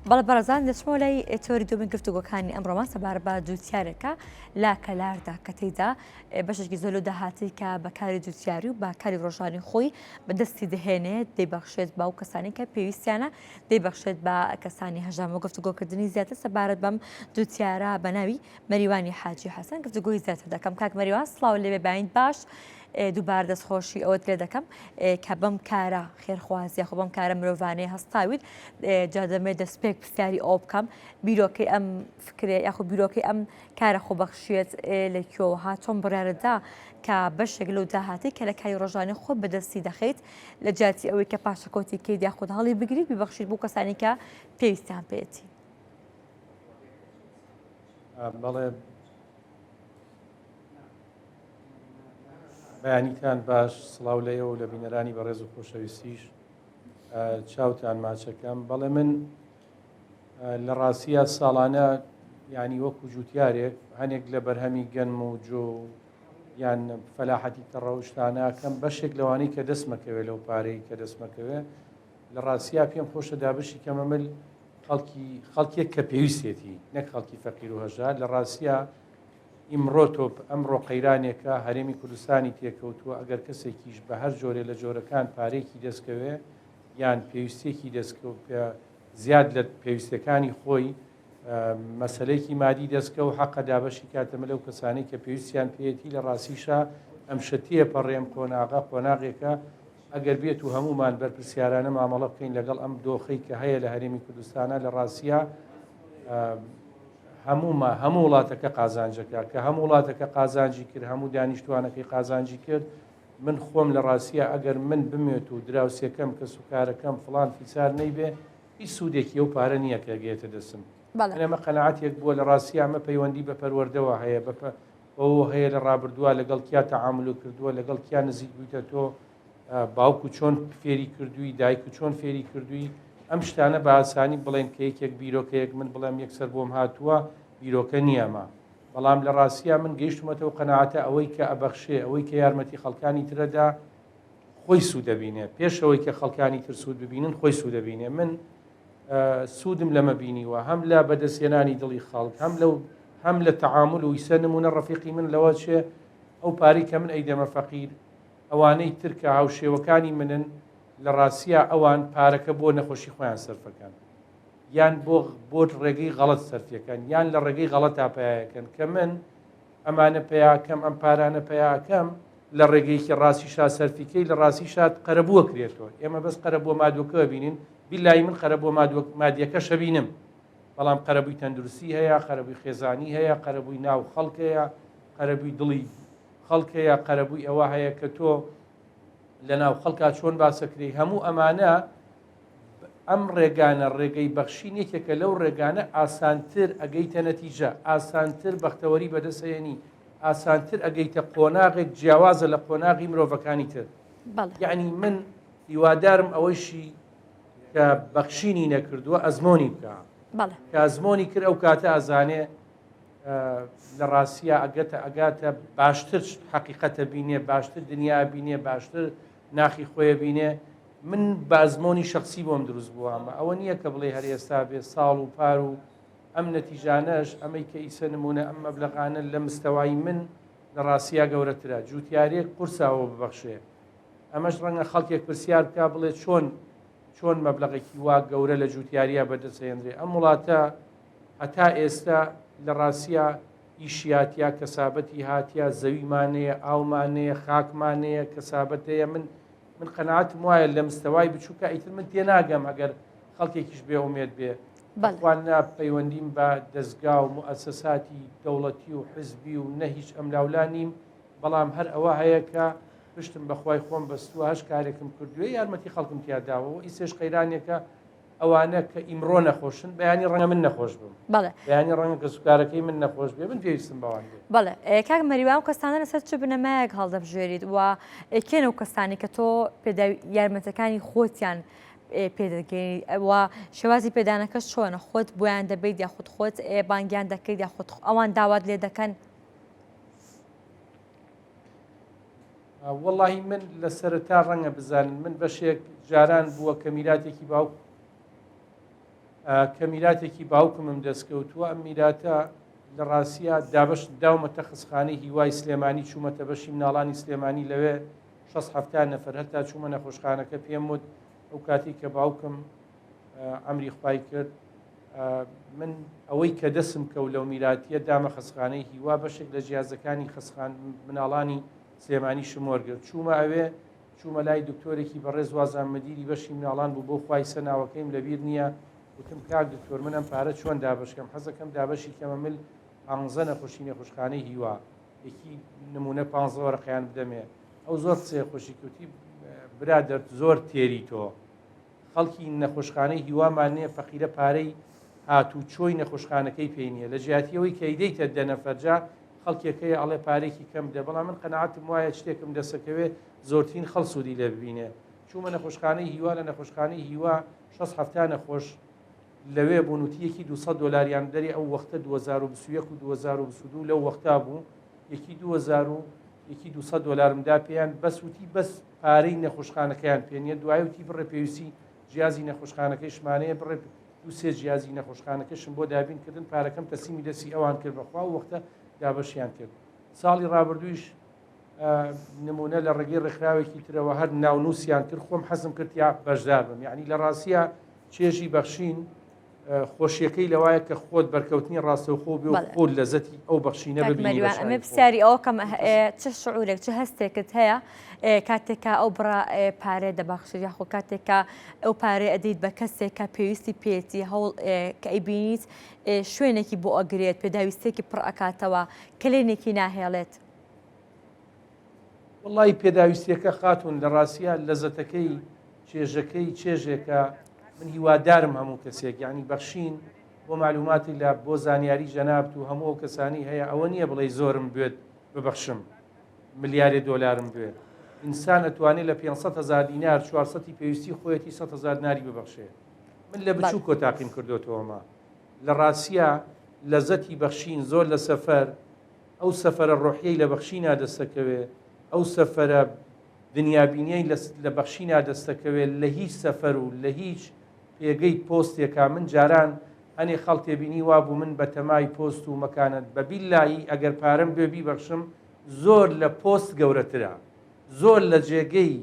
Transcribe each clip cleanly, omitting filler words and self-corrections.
بەڵە بەڕێزان دەچمەوە لای تۆری دومین گفتوگۆکانی ئەمڕۆمان سەبارەت بە جوتیارێکە لا کەلاردا کە تێیدا بەشێکی زۆر لەو داهاتی کە بەکاری جوتیاری و بەکاری ڕۆژانی خۆی بەدەستی دەهێنێت دەیبەخشێت بە ئەو کەسانی کە پێویستیانە دەیبەخشێت بە کەسانی هەژام و گفتوگۆکردنی زیاتر سەبارەت بەم جوتیارە بە ناوی مەریوانی حاجی حەسەن گفتوگۆی زیاتر دەکەم. کاک مەریوان سڵاو لێبێ باین باش. دووبارە دەستخۆشی ئەوەت لێ دەکەم کە بەم کارە خێرخوازیە خۆ بەم کارە مرۆڤانەیە هەستاویت جا دەمێت دەستپێک پرسیاری ئەو بکەم بیرۆکەی ئەم فکرێ یاخۆ بیرۆکەی ئەم کارە خۆبەخشیێت لەکوێوە هاتۆم بڕیارەتدا کە بەشێک لەو داهاتی کە لە کاری ڕۆژانی خۆ بەدەستی دەخەیت لە جاتی ئەوەی کە پاشەکۆتی کەیت یاخود هەڵی بگریت ببەخشیت بۆ کەسانی کە پێویستیان پێێتی. بەڵێ بەیانیتان باش سڵاو لەیەوە لە بینەرانی بەڕێز و خۆشەویستیش چاوتان ماچەکەم. بەڵێ من لە ڕاستیە ساڵانە ینی وەکو جوتیارێک هەنێک لە بەرهەمی گەنم و جۆ یان فەلاحەتی تەڕەوشتانەکەم بەشێک لەوانەی کە دەستمەکەوێت لەو پارەی کە دەستمەکەوێت لە ڕاستیا پێم خۆشە دابشی کەمەمل خەڵکێک کە پێویستێتی نەک خەڵکی فەقیر و هەژار. لە ڕاستیا ئیمڕۆ تۆپ ئەمڕۆ قەیرانێکە هەرێمی کوردستانی تێکەوتووە ئەگەر کەسێکیش بە هەر جۆرێ لە جۆرەکان پارێکی دەستکەوێ یان پێویستێکی دەستکەوت زیاد لە پێویستەکانی خۆی مەسلەیەکی مادی دەستکە و حەقە دابەشی کاتەمە لەو کەسانی کە پێویستیان پێێتی لە ڕاستیشە ئەم شتیە پەڕێم قۆناغێکە ئەگەر بێت و هەمومان بەرپرسیارانە مامەڵە بکەین لەگەڵ ئەم دۆخەی کە هەیە لە هەرێمی کوردستانە لە ڕاستیە هەموو وڵاتەکە قازانجەکە کە هەموو وڵاتەکە قازانجی کرد هەموو دانیشتوانەکەی قازانجی کرد. من خۆم لە ڕاستیە ئەگەر من بمێت و دراوسەکەم کە سوکارەکەم فڵان فیسار نەیبێ هیچ سوودێکی ئەو پارە نییە کە گێتە دەسم. ئەمە قەنەعەتێک بووە لە ڕاستیە ئەمە پەیوەندی بە پەروەردەوە هەیە بەوە هەیە لە ڕابردووە لەگەڵ کیا تەعامل کردووە لەگەڵ کیا نزیک بوویتە تۆ باوکو چۆن فێری کردووی دایک و چۆن فێری کردووی ئەم شتانە بە ئاسانی بڵێن کە یەکێک بیرۆکەیەک من بڵێم یەکسەر بۆم هاتووە بیرۆکە نییەمە. بەڵام لە ڕاستیە من گەیشتمەتەوە قەنەعەتە ئەوەی کە ئەبەخشێ ئەوەی کە یارمەتی خەڵکانی ترەدا خۆی سوودەبینێ پێشەوەی کە خەڵکانی تر سوود ببینن خۆی سوودەبینێ. من سوودم لەمە بینیوە هەم لە بەدەستێنانی دڵی خەڵک هەم لە تەعامل و ئیسە نمونە ڕەفیقی من لەوە چێ ئەو پارەی کە من ئەیدەمە فەقیر ئەوانەی ترکە هاوشێوەکانی منن لە ڕاستیە ئەوان پارەکە بۆ نەخۆشی خۆیان سەرفەکەن یان بۆ ڕێگەی غەڵەت سەرفیەکەن یان لە ڕێگەی غەڵەت تاپایەکەن کە من ئەمانە پێیاکەم ئەم پارانە پێیاکەم لە ڕێگەیەکی ڕاستیشا سەرفیکەی لە ڕاستیشات قەرەبووە کرێتەوە. ئێمە بەس قەرەبووە مادووەکە بینین بیلای من قەرەبووە مادیەکە شەبینم بەڵام قەرەبووی تەندروستی هەیە قەرەبووی خێزانی هەیە قەرەبووی ناو خەڵکەیە قەرەبووی دڵی خەڵکەیە قەرەبووی ئەوە هەیە کە تۆ لە ناو خەڵکا چۆن باسەکری هەموو ئەمانە ئەم ڕێگانە ڕێگەی بەخشین یەکێکە لەو ڕێگانە ئاسانتر ئەگەیتە نەتیجە ئاسانتر بەختەوەری بەدەستێنی ئاسانتر ئەگەیتە قۆناغێک جیاوازە لە قۆناغی مرۆڤەکانی تر. یعنی من هیوادارم ئەوەیشی کە بەخشینی نەکردووە ئەزمۆنی بکە کە ئەزمۆنی کرد ئەو کاتە ئەزانێ لە ڕاستیە ئەگاتە باشتر حەقیقەتە بینێ باشتر دنیا بینێ باشتر ناخی خۆیە بینێ. من بازمۆنی شخصی بۆم دروست بووە ئەمە ئەوە نییە کە بڵێ هەر ئێستا بێ ساڵ و پار و ئەم نەتیجانەش ئەمەی کە ئیسە نمونە ئەم مەبلەغانە لە مستەوای من لە ڕاستیە گەورەترە. جوتیارێک قورساوە ببەخشێ ئەمەش ڕەنگە خەڵکێک پرسیار بکە بڵێ چۆن مەبلەغێکی وا گەورە لە جوتیاریە بەدەستێنرێ. ئەم وڵاتە هەتا ئێستا لە ڕاستیە ئیشیاتیا کەسابەتی هاتیە زەویمانەیە ئاومانەیە خاکمانەیە کەسابەتەیە من قەنەعەتم وایە لە مستەوای بچووکە ئیتر من تێناگەم ئەگەر خەڵکێکیش بێ ئومێد بێ بەخوانە پەیوەندیم بە دەستگا و موئەسەساتی دەوڵەتی و حزبی و نە هیچ ئەملاولا نیم بەڵام هەر ئەوە هەیە کە پشتم بەخوای خۆم بەستووە هەش کارێکم کردووە یارمەتی خەڵکم تیاداوەوە ئیسێش قەیرانێکە ئەوانە کە ئیمڕۆ نەخۆشن بەیانی ڕەنگە من نەخۆش بم بەیانی ڕەنگە کە سوکارەکەی من نەخۆش بێ من پێویستم بەوان بێ. بەڵێ کاک مەریوان کەسانە لەسەر چ بنەمایەک هەڵدەبژێریت و کێنە و کەسانی کە تۆ یارمەتەکانی خۆتیان پێدەگەی و شێوازی پێدانەکەش چۆنە خۆت بۆیان دەبیت یاخود خۆت بانگیان دەکەیت یاخود ئەوان داوات لێ دەکەن؟ وەڵڵاهی من لە سەرەتا ڕەنگە بزانن من بەشێک جاران بووە کە میراتێکی باوک کە میراتێکی باوکمم دەستکەوتووە ئەم میراتە لە ڕاستیە دابش داومەتە خستخانەی هیوای سلێمانی چوومەتە بەشی مناڵانی سلێمانی لەوێ 6 نەفەر هەتا چوومە نەخۆشخانەکە پێم وت ئەو کاتی کە باوکم ئەمری خوای کرد من ئەوەی کە دەسم کەوت لەو میراتیە دامە خستخانەی هیوا بەشێک لە جیازەکانی خستخان مناڵانی سلێمانی شمۆرگرت چوومە ئەوێ چوومە لای دکتۆرێکی بەڕێز وازان مەدیری بەشی مناڵان بوو بۆ خوای سەناوەکەیم لەبیر نییە وتم کاک دکتۆر منم پارە چۆن دابشکەم حەزەکەم دابەشی کەمەمل 15 نەخۆشی نەخۆشخانەی هیوا یەکی نمونە 15 وەرەقیان بدەمێ ئەو زۆر قسەی خۆشی کوتی برادەر زۆر تێری تۆ خەڵکی نەخۆشخانەی هیوامانێ فەقیرە پارەی هاتوو چۆی نەخۆشخانەکەی پێی نییە لە جیاتیەوەی کە ئیدەیتە دەنەفەرجا خەڵکێکەکەی ئەڵێ پارێکی کەم دە بەڵام من قەنەعەتم وایە شتێکم دەسەکەوێ زۆرترین خەڵ سوودی لێ ببینێ چوومە نەخۆشخانەی هیوا لە نەخۆشخانەی هیوا 6 نەخۆش لەوێ بوون وتیەکی $200 دەری ئەو وەختە 2021 و 2022 لەو وەختا بوو یەکی 200 دلارمدا پێیان بەس وتی بەس پارەی نەخۆشخانەکەیان پێنیە دوای وتی بڕێ پێویستی جیازی نەخۆشخانەکەی شمانەیە بڕێ دوسێ جیازی نەخۆشخانەکەشم بۆ دابینکردن پارەکەم تەسیمی دەستی ئەوان کرد بەخوا و وەختە دابەشیان کرد ساڵی ڕابردوویش نمونە لە ڕێگەی ڕێکخراوێکی ترەوە هەر ناونووسیان کرد خۆم حەزم کرد یا بەشدار بم یعنی لە ڕاستیە چێژی بەخشین خۆشیەکەی لەوایە کە خۆت بەرکەوتنی ڕاستەوخۆ بێ و خۆت لەزەتی ئەو بەخشینە ببینی ئەمە پرسیاری ئەوە کەم چ شعورێک چ هەستێکت هەیە کاتێکە ئەو بڕا پارێ دەبەخشی یاخۆ کاتێکە ئەو پارێ ئەدەیت بە کەسێک کە پێویستی پێێتی هەوڵ کە ئەیبینیت شوێنێکی بۆ ئەگرێت پێداویستێکی پڕ ئەکاتەوە کلێنێکی ناهێڵێت وڵی پێداویستیەکە خاتون لە ڕاستیە لەزەتەکەی چێژەکەی چێژێکە من هیوادارم هەموو کەسێک یعنی بەخشین بۆ معلوماتی لە بۆ زانیاری جەنابەت و هەموو ئەو کەسانی هەیە ئەوە نییە بڵێ زۆرم بێت ببەخشم ملیارێ دۆلارم بێت ئینسان ئەتوانێت لە 500,000 دینار 400 پێویستی خۆیەتی 100,000 دیناری ببەخشێ من لە بچوو کۆتاقیم کردوتەوەمە لە ڕاستیە لەزەتی بەخشین زۆر لە سەفەر ئەو سەفەرە ڕۆحیەی لە بەخشینا دەستەکەوێ ئەو سەفەرە دنیابینیەی لە بەخشینا دەستەکەوێت لە هیچ سەفەر و لە هیچ پێگەی پۆستێکا من جاران هەنێ خەڵ تێبینی وابوو من بە تەمای پۆست و مەکانت بەبیلایی ئەگەر پارەم بێ بیبەخشم زۆر لە پۆست گەورەترە زۆر لە جێگەی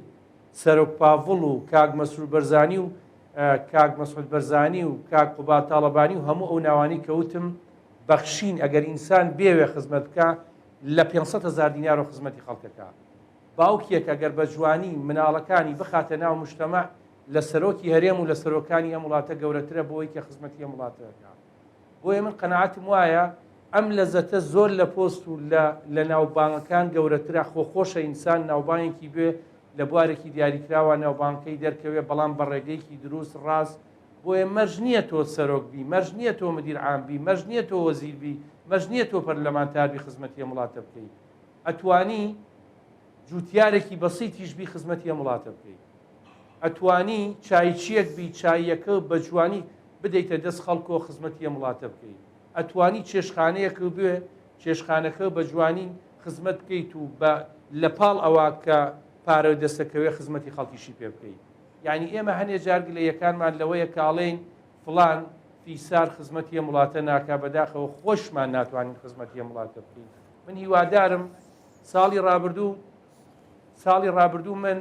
سەرۆک پاڤڵ و کاک مەسعود بەرزانی و کاک مەسعود بەرزانی و کاک قوبات تاڵەبانی و هەموو ئەو ناوانی کەوتم بەخشین ئەگەر ئینسان بێوێ خزمەت بکە لە 500,000 دینار و خزمەتی خەڵکەکە باوکیەک ئەگەر بە جوانی مناڵەکانی بخاتە ناو مجتەمع لە سەرۆکی هەرێم و لە سەرۆکانی ئەم وڵاتە گەورەترە بۆی کە خزمەتی ئەم وڵاتەکە بۆیە من قەنەعەتم وایە ئەم لەزەتە زۆر لە پۆست و لە ناوبانگەکان گەورەترە خۆخۆشە ئینسان ناوبانێکی بێ لە بوارێکی دیاریکراوە ناوبانکەی دەرکەوێ بەڵام بە ڕێگەیەکی دروست ڕاست بۆیە مەرج نییە تۆ سەرۆک بی مەرج نییە تۆ مدیر عام بی مەرج نییە تۆ وەزیر بی مەرج نییە تۆ پەرلەمانتاربی خزمەتی ئەم وڵاتە بکەیت ئەتوانی جوتیارێکی بەسیتیش بی خزمەتی ئەم وڵاتە بکەیت ئەتوانی چایچیەک بی چایەکە بە جوانی بدەیتە دەست خەڵکۆ خزمەتی ئەم وڵاتە بکەیت ئەتوانی چێشخانەیەک بێ چێشخانەکە بە جوانی خزمەت بکەیت و لە پاڵ ئەوە کە پارە دەستەکەوێ خزمەتی خەڵکیشی پێ بکەیت یعنی ئێمە هەنێ جارگ لە یەکانمان لەوەیە کاڵێن فڵان فیسار خزمەتی ئەم وڵاتە ناکا بەداخەوە خۆشمان ناتوانین خزمەتی ئەم وڵاتە بکەین من هیوادارم ساڵی ڕابردوو من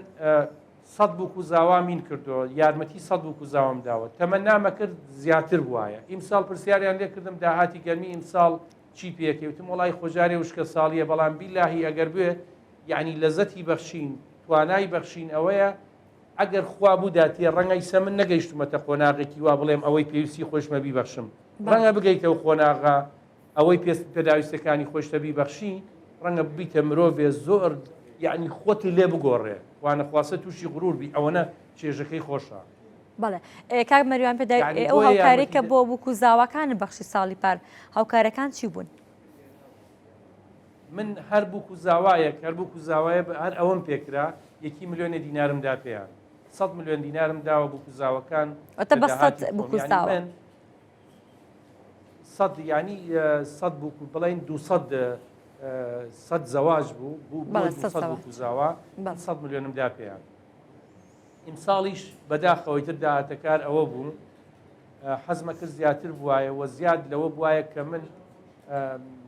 100 بووک و زاوامین کردەوە یارمەتی 100 بووک و زاوام داوە تەمەنامە کرد زیاتر بووایە ئیمساڵ پرسیاریان لێ کردم داهاتی گەرمی ئیمساڵ چی پێکەوتم وڵی خۆجارێ وشکە ساڵیە بەڵام بیلاهی ئەگەر بێ یعنی لەزەتی بەخشین توانای بەخشین ئەوەیە ئەگەر خوا بووداتێ ڕەنگەی سە من نەگەیشتمەتە خۆناغێکی وا بڵێم ئەوەی پێویستی خۆشمە بیبەخشم ڕەنگە بگەیتەوە خۆناغا ئەوەی پێداویستەکانی خۆشتە بیبەخشی ڕەنگە ببیتە مرۆڤێ زۆر یعنی خۆتی لێ بگۆڕێ وانەخواسە تووشی غرور بی ئەوەنە چێژەکەی خۆشە بەڵێ کاک مەریوان پێدا ئەو هاوکارێکە بۆ بووک و زاواکانە بەخشی ساڵی پار هاوکارەکان چی بوون؟ من هەر بووک و زاوایەک هەر بووک و زاوایە هەر ئەوەم پێکرا 1 ملیۆنە دینارم دا پێیان 100 ملیۆن دینارم داوە بووک و زاوەکان ئەتە بە 100 بووک و زاوە 100 ینی 100 بووک و بڵین 200 زەواج بوو 200 بووک و زاوە 100 ملیۆنم دا پێیان ئیمساڵیش بەداخەوەی تر داهاتەکار ئەوە بوو حەزمە کرد زیاتر بواە و زیاد لەوە بواە کە من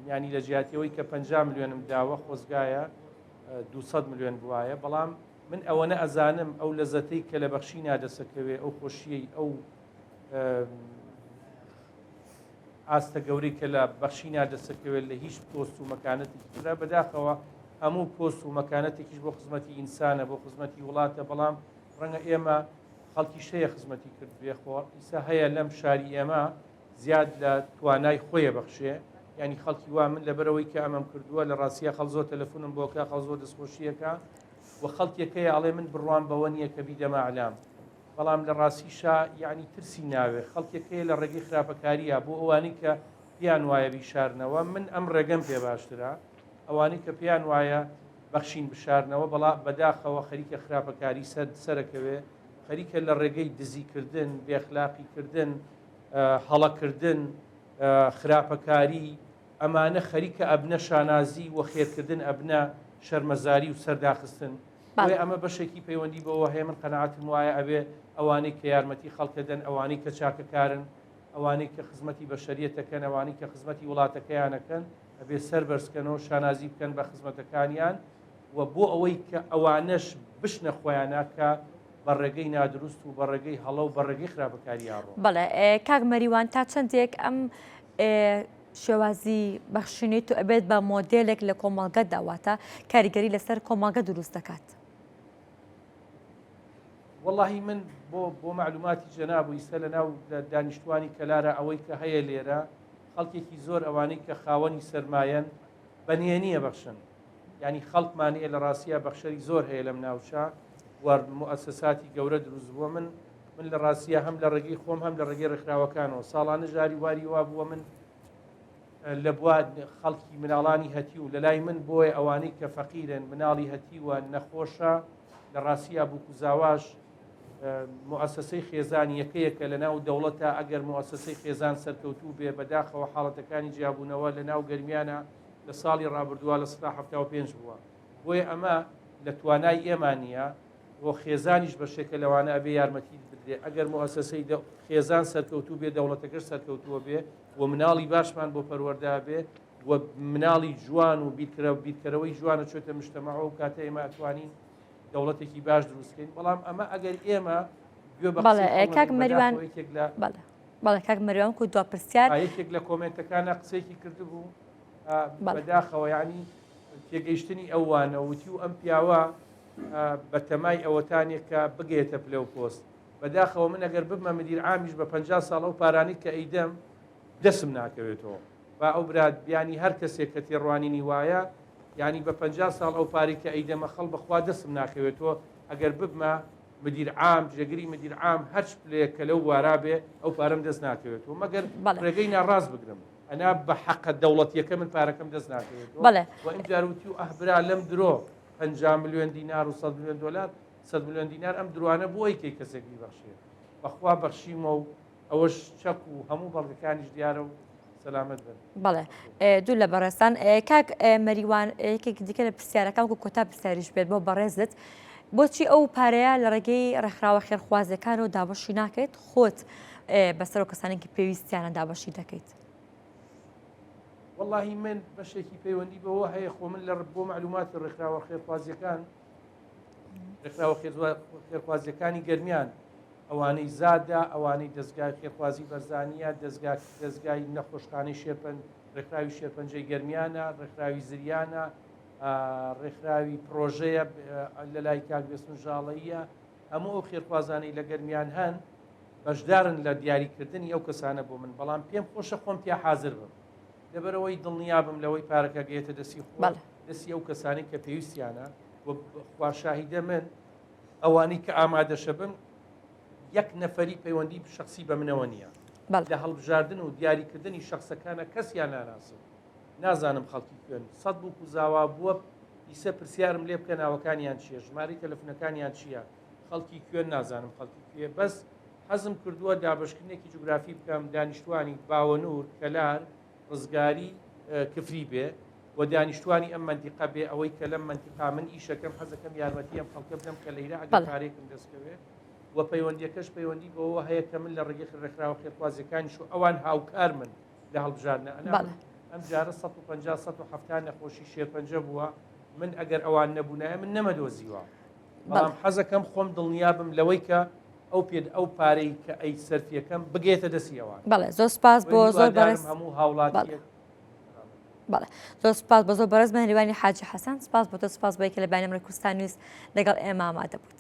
ینی لە جیاتیەوەی کە 50 ملیۆنم داوە خۆزگایە 200 ملیۆن بواە بەڵام من ئەوەنە ئەزانم ئەو لەزەتەی کە لە بەخشی نادەسەکەوێ ئەو خۆشیەی ئەو ئاستە گەورەی کە لە بەخشی نادەسەکەوێت لە هیچ پۆست و مەکانەتێکی ترا بەداخەوە هەموو پۆست و مەکانەتێکیش بۆ خزمەتی ئینسانە بۆ خزمەتی وڵاتە بەڵام ڕەنگە ئێمە خەڵکی شەیە خزمەتی کرد بێخۆ ئیسا هەیە لەم شاری ئێمە زیاد لە توانای خۆیە بەخشێ ینی خەڵکی وا من لەبەرەوەی کە ئەمەم کردووە لە ڕاستیە خەڵزۆ تەلەفۆنم بۆکە خەڵزۆ دەستخۆشیەکە و خەڵکێکەیە ئەڵێ من بڕوان بەوە نییە کە بیدەمە ئەعلام بەڵام لە ڕاستیشا یعنی ترسی ناوێ خەڵکێکەیە لە ڕێگەی خراپەکاریە بۆ ئەوانی کە پیان وایە بیشارنەوە من ئەم ڕێگەم پێ باشترە ئەوانی کە پیان وایە بەخشین بشارنەوە بەڵا بەداخەوە خەریکە خراپەکاری سەرەکەوێ خەریکە لە ڕێگەی دزیکردن بێخلاقیکردن هەڵەکردن خراپەکاری ئەمانە خەریکە ئەبنە شانازی و خێرکردن ئەبنە شەرمەزاری و سەرداخستن بۆی ئەمە بەشێکی پەیوەندی بەوە هەیە من قەناعەتم وایە ئەبێ ئەوانەی کە یارمەتی خەڵکەدەن ئەوانەی کە چاکەکارن ئەوانەی کە خزمەتی بەشەریەتەکەن ئەوانەی کە خزمەتی وڵاتەکەیانەکەن ئەبێ سەربەرزکەنەوە شانازی بکەن بە خزمەتەکانیان و بۆ ئەوەی کە ئەوانەش بشنە خۆیانەکە بە ڕێگەی نادروست و بە ڕێگەی هەڵە و بە ڕێگەی خراپەکاریاڕۆ. بەڵێ کاک مەریوان تا چەندێک ئەم شێوازی بەخشینیت و ئەبێت بە مۆدلێک لە کۆمەڵگە داواتە کاریگەری لەسەر کۆمەڵگە دروست دەکات. واللهی من بۆ معلوماتی جەناب و ئیسە لە ناو دانیشتوانی کەلارە ئەوەی کە هەیە لێرە خەڵکێکی زۆر ئەوانەی کە خاوەنی سەرمایەن بەنیێنیە بەخشن ینی خەڵکمانەیە لە ڕاستیە بەخشەری زۆر هەیە لەم ناوچە مؤسساتی گەورە دروست بووە من لە ڕاستیە هەم لە ڕێگەی خۆم هەم لە ڕێگەی ڕێکخراوەکانەوە ساڵانە جاری واری وا بووە من لە بووە خەڵکی مناڵانی هەتی و لە لای من بۆیە ئەوانەی کە فەقیرن مناڵی هەتی وە نەخۆشە لە ڕاستیە بووکوزاواش مؤسسەی خێزان یەکەیەکە لە ناو دەوڵەتە ئەگەر مؤسسەی خێزان سەرکەوتوو بێ بەداخەوە حاڵەتەکانی جیابوونەوە لە ناو گەرمیانە لە ساڵی ڕابردووە لە 1975 بووە بۆیە ئەمە لە توانای ئێمانە بۆ خێزانیش بەشێکە لەوانە ئەبێ یارمەتی بدرێ ئەگەر مؤسسەی خێزان سەرکەوتوو بێ دەوڵەتەکەش سەرکەوتووە بێ و مناڵی باشمان بۆ پەروەردا بێ و مناڵی جوان و بیرکەرەوەی جوانە چۆتە مجتەمەع و کاتە ئێمە ئەتوانین دەوڵەتێکی باش دروستکەین بەڵام ئەمە ئەگەر ئێمە کاک مەریوان بەڵێ کاک مەریوان کو دو پرسیار یەکێک لە کۆمنتەکانە قسەیەکی کردبوو بەداخەوە ینی تێگەیشتنی ئەوانە وتی و ئەم پیاوە بە تەمای ئەوەتانێک کە بگێتە پلە و پۆست بەداخەوە من ئەگەر ببمە مدیر عامیش بە 50 ساڵە و پارانی کە ئەیدەم دەسم ناکەوێتەوە با ئەو برات بیانی هەر کەسێک کە تێڕوانینی وایە ینی بە 50 ساڵ ئەو پاری کە ئەیدەمە خەڵ بەخوا دەسم ناکەوێتەوە ئەگەر ببمە مدیر عام جێگری مدیر عام هەرچ پلەیە کە لەو وارابێ ئەو پارەم دەست ناکەوێتەوە مەگەر ڕێگەی ناڕاست بگرم ئەنا بە حەقە دەوڵەتیەکە من پارەکەم دەست ناکەوێتەوە و ئەم جاروتی و ئەهبرا لەم درۆ 50 ملیۆن دینار و 100 ملیۆن دلار 100 ملیۆن دینار ئەم دروانە بۆ ئەیکەی کەسێکی بەخشێ بەخوا بەخشیمە و ئەوەش چەک و هەموو بەڵگەکانیش دیارە و سەلامەت بن. بەڵێ دوو لە بەڕێستان کاک مەریوان یەکێک دیکە لە پرسیارەکان و کۆتا پرسیاریش بێت بۆ بەڕێزت بۆچی ئەو پارەیە لە ڕێگەی ڕێکخراوە خێرخوازەکان و دابەشی ناکەیت خۆت بەسەر و کەسانێکی پێویستیانە دابەشی دەکەیت؟ واللهی من بەشێکی پەیوەندی بەوە هەیە خۆ من لە بۆ معلوماتی ڕێکخراوە خێرخوازیەکان ڕێکخراوە خێرخوازیەکانی گەرمیان ئەوانەی زادا ئەوانەی دەستگای خێرخوازی بەرزانیە دەستگای نەخۆشخانەی شێرپەنج ڕێکخراوی شێرپەنجەی گەرمیانە ڕێکخراوی زریانە ڕێکخراوی پرۆژەیە لە لای کاک بێسم ژاڵەیە هەموو ئەو خێرخوازانەی لە گەرمیان هەن بەشدارن لە دیاریکردنی ئەو کەسانە بۆ من بەڵام پێم خۆشە خۆم تیا حازر بم لەبەرەوەی دڵنیابم لەوەی پارەکە گەیەتە دەستی خۆ دەستی ئەو کەسانی کە پێویستیانە خوا شاهیدە من ئەوانەی کە ئامادەشە بم یەک نەفەری پەیوەندی شخصی بە منەوە نییە لە هەڵبژاردن و دیاریکردنی شخصەکانە کەسیان ناناسم نازانم خەڵکی کوێن سەد بوو کوزاوا بووە ئیسە پرسیارم لێ بکە ناوەکانیان چییە ژماری تەلەفۆنەکانیان چییە خەڵکی کوێن نازانم خەڵکی کوێ بەس حەزم کردووە دابشکردنێکی جوگرافی بکەم دانیشتوانی باوەنور کەلار ڕزگاری کفری بێ و دانیشتوانی ئەم منتیقە بێ ئەوەی کە لەم منتیقا من ئیشەکەم حەزەکەم یارمەتی ئەم خەڵکە بدەم کە لەیرە ئەگەر پارێکم دەستکەوێت و و پەیوەندیەکەش پەیوەندی بەوە هەیە کە من لە ڕێگەی ڕێکخراوە خێرخوازیەکانیش و ئەوان هاوکار من لە هەڵبژاردنە ئەم جارە 150 نەخۆشی شێرپەنجە بووە من ئەگەر ئەوان نەبوونایە من نەمەدۆزیوە بەڵام حەزەکەم خۆم دڵنیابم لەوەی کە ئەو پارەی کە ئەی سەرفیەکەم بگێتە دەستیەوە. بەڵێ زۆر سپاس بۆ زۆر بەڕێز هەموو هاوڵاتی. بەڵێ زۆر سپاس بۆ زۆر بەڕێز مەهرەبانی حاجی حەسەن، سپاس بۆ تۆ، سپاس بۆ یەکە لە بەیانمەی کوردستان نیوز لەگەڵ ئێمە ئامادە بوویت.